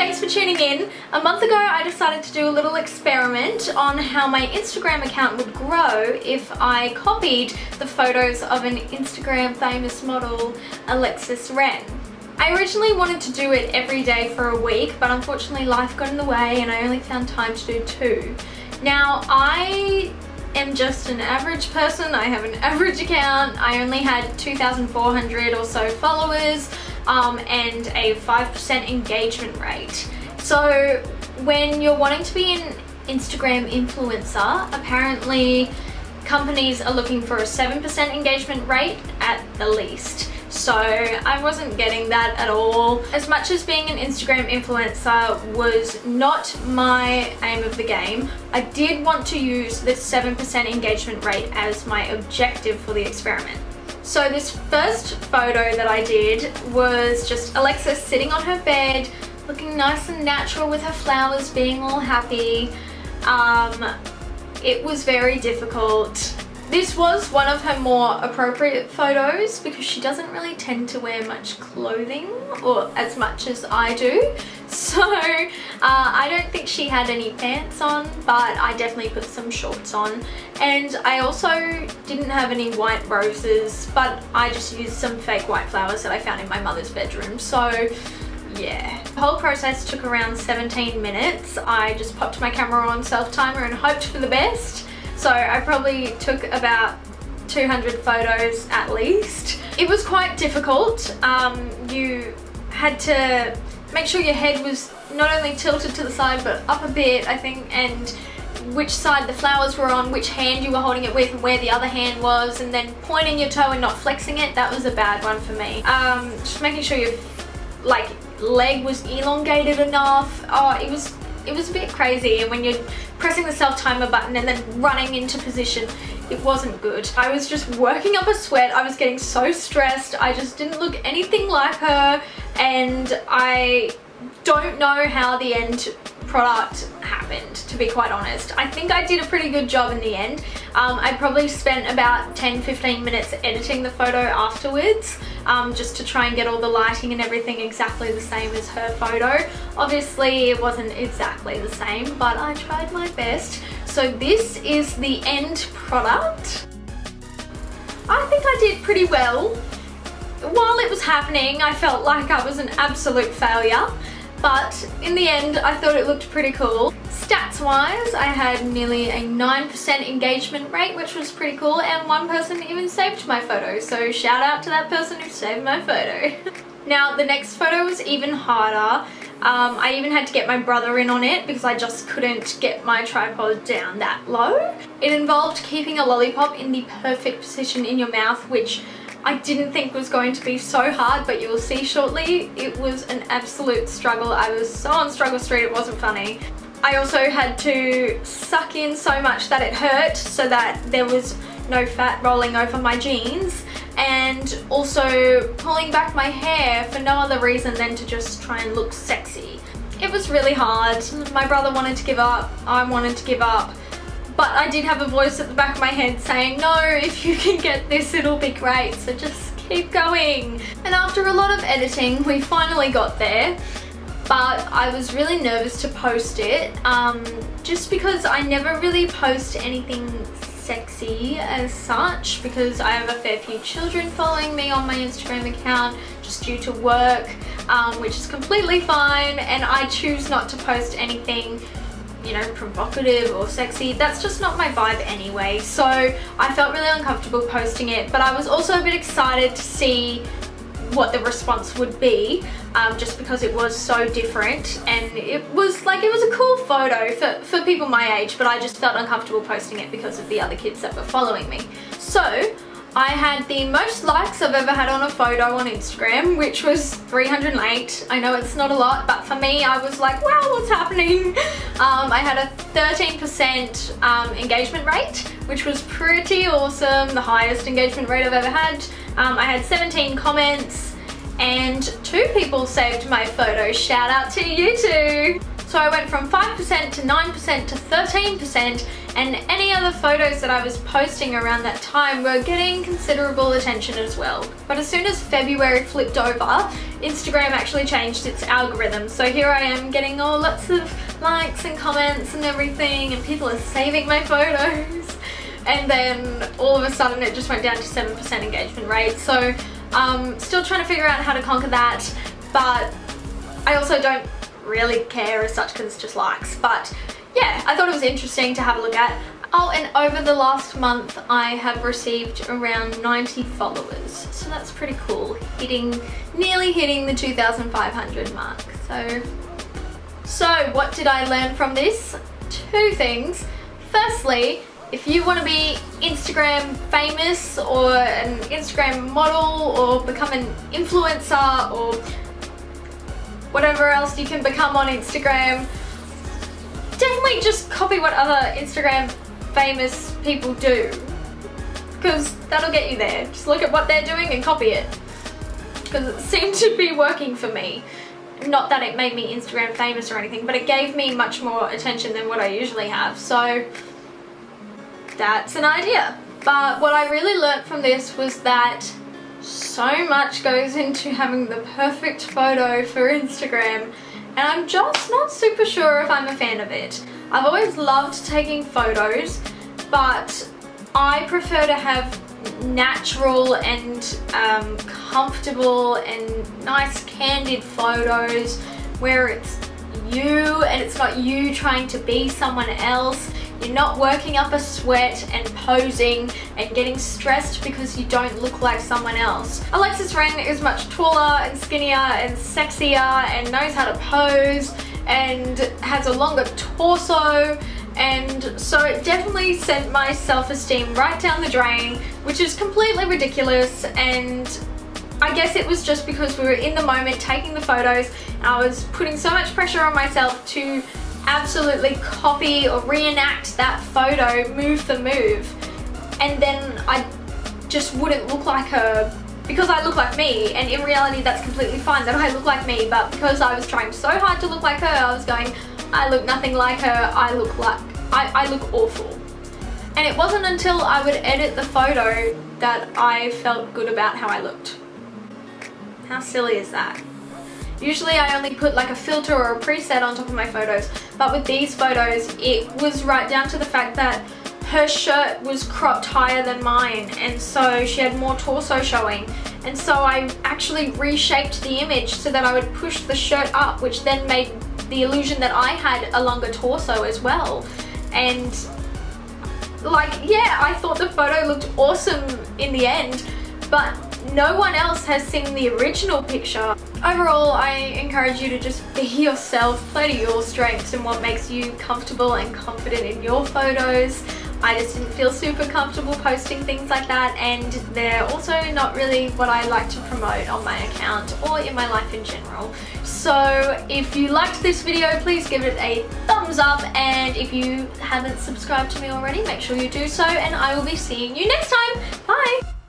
thanks for tuning in. A month ago I decided to do a little experiment on how my Instagram account would grow if I copied the photos of an Instagram famous model, Alexis Ren'S. I originally wanted to do it every day for a week, but unfortunately life got in the way and I only found time to do 2. Now I am just an average person. I have an average account. I only had 2,400 or so followers and a 5% engagement rate. So when you're wanting to be an Instagram influencer, apparently companies are looking for a 7% engagement rate at the least. So I wasn't getting that at all. As much as being an Instagram influencer was not my aim of the game, I did want to use this 7% engagement rate as my objective for the experiment. So this first photo that I did was just Alexis sitting on her bed, looking nice and natural with her flowers, being all happy. It was very difficult. This was one of her more appropriate photos because she doesn't really tend to wear much clothing, or as much as I do. So I don't think she had any pants on, but I definitely put some shorts on. And I also didn't have any white roses, but I just used some fake white flowers that I found in my mother's bedroom. So yeah, the whole process took around 17 minutes. I just popped my camera on self-timer and hoped for the best. So I probably took about 200 photos at least. It was quite difficult. You had to make sure your head was not only tilted to the side but up a bit, I think, and which side the flowers were on, which hand you were holding it with and where the other hand was, and then pointing your toe and not flexing it. That was a bad one for me. Just making sure your leg was elongated enough. Oh, it was a bit crazy, and when you're pressing the self-timer button and then running into position, it wasn't good. I was just working up a sweat. I was getting so stressed. I just didn't look anything like her, and I don't know how the end product happened, to be quite honest. I think I did a pretty good job in the end. I probably spent about 10-15 minutes editing the photo afterwards, just to try and get all the lighting and everything exactly the same as her photo. Obviously it wasn't exactly the same, but I tried my best. So this is the end product. I think I did pretty well. While it was happening, I felt like I was an absolute failure. But in the end, I thought it looked pretty cool. Stats wise, I had nearly a 9% engagement rate, which was pretty cool, and one person even saved my photo, so shout out to that person who saved my photo. Now, the next photo was even harder. I even had to get my brother in on it because I just couldn't get my tripod down that low. It involved keeping a lollipop in the perfect position in your mouth, which I didn't think was going to be so hard, but you will see shortly. It was an absolute struggle. I was so on struggle street, it wasn't funny. I also had to suck in so much that it hurt so that there was no fat rolling over my jeans, and also pulling back my hair for no other reason than to just try and look sexy. It was really hard. My brother wanted to give up, I wanted to give up. But I did have a voice at the back of my head saying, no, if you can get this, it'll be great, so just keep going. And after a lot of editing, we finally got there. But I was really nervous to post it, just because I never really post anything sexy as such, because I have a fair few children following me on my Instagram account just due to work, which is completely fine, and I choose not to post anything, you know, provocative or sexy. That's just not my vibe anyway, so I felt really uncomfortable posting it. But I was also a bit excited to see what the response would be, just because it was so different, and it was a cool photo for people my age, but I just felt uncomfortable posting it because of the other kids that were following me. So I had the most likes I've ever had on a photo on Instagram, which was 308. I know it's not a lot, but for me, I was like, wow, what's happening? I had a 13% engagement rate, which was pretty awesome, the highest engagement rate I've ever had. I had 17 comments, and 2 people saved my photo. Shout out to you two. So I went from 5% to 9% to 13%, and any other photos that I was posting around that time were getting considerable attention as well. But as soon as February flipped over, Instagram actually changed its algorithm, so here I am getting lots of likes and comments and everything, and people are saving my photos. And then all of a sudden it just went down to 7% engagement rate. So still trying to figure out how to conquer that, but I also don't really care as such because it's just likes. But yeah, I thought it was interesting to have a look at. Oh, and over the last month I have received around 90 followers, so that's pretty cool. Nearly hitting the 2,500 mark. So what did I learn from this? Two things. Firstly, if you want to be Instagram famous or an Instagram model or become an influencer or whatever else you can become on Instagram, definitely just copy what other Instagram famous people do, because that'll get you there. Just look at what they're doing and copy it, because it seemed to be working for me. Not that it made me Instagram famous or anything, but it gave me much more attention than what I usually have, so that's an idea. But what I really learnt from this was that so much goes into having the perfect photo for Instagram, and I'm just not super sure if I'm a fan of it. I've always loved taking photos, but I prefer to have natural and comfortable and nice candid photos where it's you and it's not you trying to be someone else. You're not working up a sweat and posing and getting stressed because you don't look like someone else. Alexis Ren'S is much taller and skinnier and sexier and knows how to pose and has a longer torso, and so it definitely sent my self-esteem right down the drain, which is completely ridiculous. And I guess it was just because we were in the moment taking the photos and I was putting so much pressure on myself to absolutely copy or reenact that photo move for move, and then I just wouldn't look like her because I look like me, and in reality that's completely fine that I look like me, but because I was trying so hard to look like her, I was going, I look nothing like her, I look awful. And it wasn't until I would edit the photo that I felt good about how I looked. How silly is that? Usually I only put like a filter or a preset on top of my photos, but with these photos it was right down to the fact that her shirt was cropped higher than mine, and so she had more torso showing, and so I actually reshaped the image so that I would push the shirt up, which then made the illusion that I had a longer torso as well. And like, yeah, I thought the photo looked awesome in the end, but no one else has seen the original picture. Overall, I encourage you to just be yourself, play to your strengths and what makes you comfortable and confident in your photos. I just didn't feel super comfortable posting things like that, and they're also not really what I like to promote on my account or in my life in general. So if you liked this video, please give it a thumbs up, and if you haven't subscribed to me already, make sure you do so, and I will be seeing you next time. Bye!